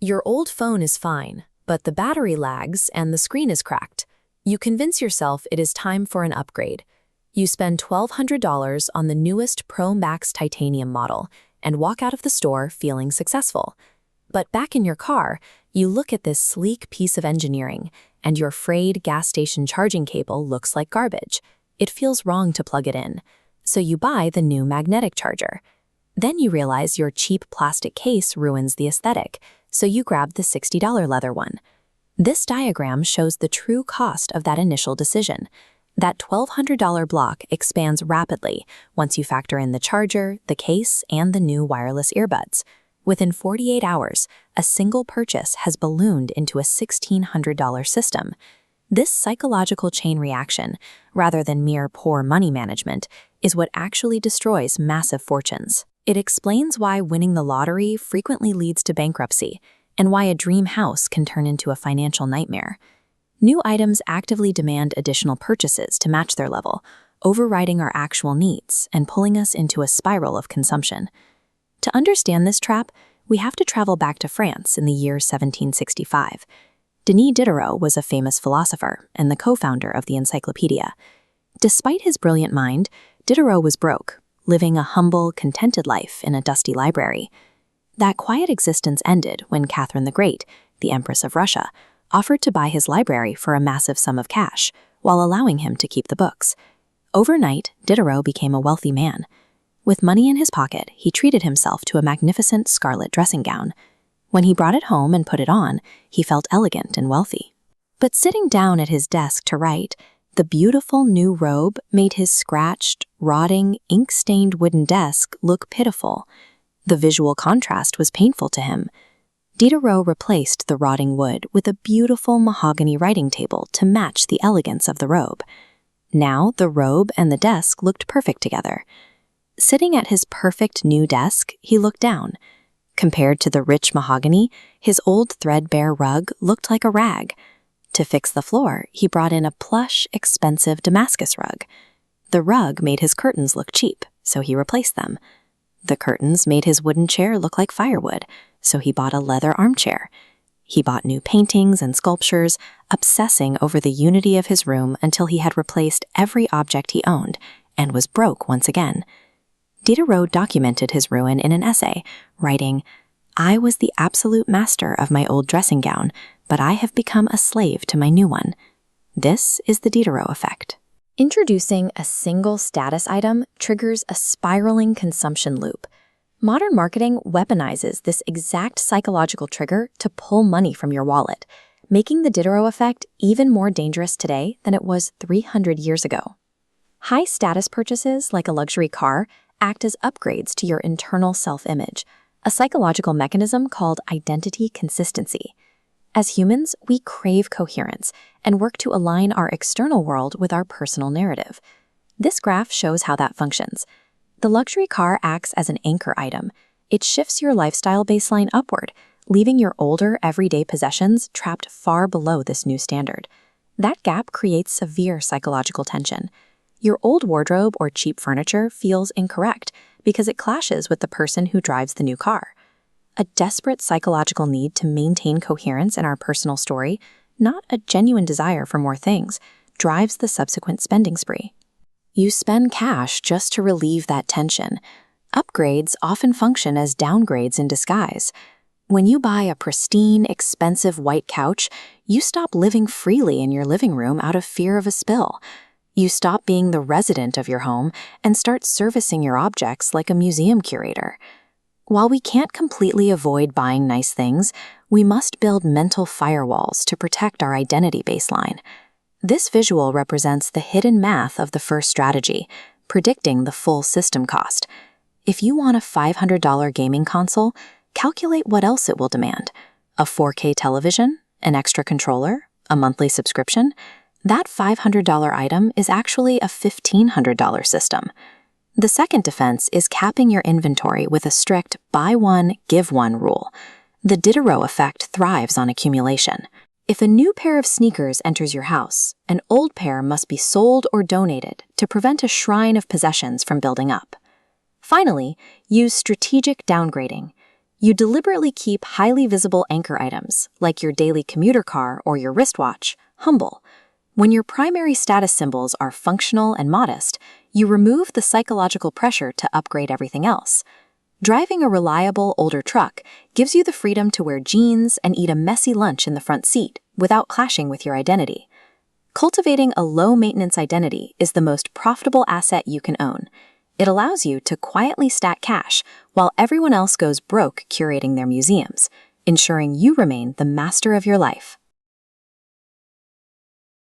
Your old phone is fine, but the battery lags and the screen is cracked. You convince yourself it is time for an upgrade. You spend $1,200 on the newest Pro Max titanium model and walk out of the store feeling successful. But back in your car, you look at this sleek piece of engineering, and your frayed gas station charging cable looks like garbage. It feels wrong to plug it in. So you buy the new magnetic charger. Then you realize your cheap plastic case ruins the aesthetic, so you grab the $60 leather one. This diagram shows the true cost of that initial decision. That $1,200 block expands rapidly once you factor in the charger, the case, and the new wireless earbuds. Within 48 hours, a single purchase has ballooned into a $1,600 system. This psychological chain reaction, rather than mere poor money management, is what actually destroys massive fortunes. It explains why winning the lottery frequently leads to bankruptcy, and why a dream house can turn into a financial nightmare. New items actively demand additional purchases to match their level, overriding our actual needs and pulling us into a spiral of consumption. To understand this trap, we have to travel back to France in the year 1765. Denis Diderot was a famous philosopher and the co-founder of the encyclopedia. Despite his brilliant mind, Diderot was broke, living a humble, contented life in a dusty library. That quiet existence ended when Catherine the Great, the Empress of Russia, offered to buy his library for a massive sum of cash, while allowing him to keep the books. Overnight, Diderot became a wealthy man. With money in his pocket, he treated himself to a magnificent scarlet dressing gown. When he brought it home and put it on, he felt elegant and wealthy. But sitting down at his desk to write, the beautiful new robe made his scratched, rotting, ink-stained wooden desk look pitiful. The visual contrast was painful to him. Diderot replaced the rotting wood with a beautiful mahogany writing table to match the elegance of the robe. Now the robe and the desk looked perfect together. Sitting at his perfect new desk, he looked down. Compared to the rich mahogany, his old threadbare rug looked like a rag. To fix the floor, he brought in a plush, expensive Damascus rug. The rug made his curtains look cheap, so he replaced them. The curtains made his wooden chair look like firewood, so he bought a leather armchair. He bought new paintings and sculptures, obsessing over the unity of his room until he had replaced every object he owned and was broke once again. Diderot documented his ruin in an essay, writing, "I was the absolute master of my old dressing gown, but I have become a slave to my new one." This is the Diderot Effect. Introducing a single status item triggers a spiraling consumption loop. Modern marketing weaponizes this exact psychological trigger to pull money from your wallet, making the Diderot effect even more dangerous today than it was 300 years ago. High-status purchases, like a luxury car, act as upgrades to your internal self-image, a psychological mechanism called identity consistency. As humans, we crave coherence and work to align our external world with our personal narrative. This graph shows how that functions. The luxury car acts as an anchor item. It shifts your lifestyle baseline upward, leaving your older, everyday possessions trapped far below this new standard. That gap creates severe psychological tension. Your old wardrobe or cheap furniture feels incorrect because it clashes with the person who drives the new car. A desperate psychological need to maintain coherence in our personal story, not a genuine desire for more things, drives the subsequent spending spree. You spend cash just to relieve that tension. Upgrades often function as downgrades in disguise. When you buy a pristine, expensive white couch, you stop living freely in your living room out of fear of a spill. You stop being the resident of your home and start servicing your objects like a museum curator. While we can't completely avoid buying nice things, we must build mental firewalls to protect our identity baseline. This visual represents the hidden math of the first strategy, predicting the full system cost. If you want a $500 gaming console, calculate what else it will demand. A 4K television? An extra controller? A monthly subscription? That $500 item is actually a $1,500 system. The second defense is capping your inventory with a strict buy one, give one rule. The Diderot effect thrives on accumulation. If a new pair of sneakers enters your house, an old pair must be sold or donated to prevent a shrine of possessions from building up. Finally, use strategic downgrading. You deliberately keep highly visible anchor items, like your daily commuter car or your wristwatch, humble. When your primary status symbols are functional and modest, you remove the psychological pressure to upgrade everything else. Driving a reliable, older truck gives you the freedom to wear jeans and eat a messy lunch in the front seat without clashing with your identity. Cultivating a low-maintenance identity is the most profitable asset you can own. It allows you to quietly stack cash while everyone else goes broke curating their museums, ensuring you remain the master of your life.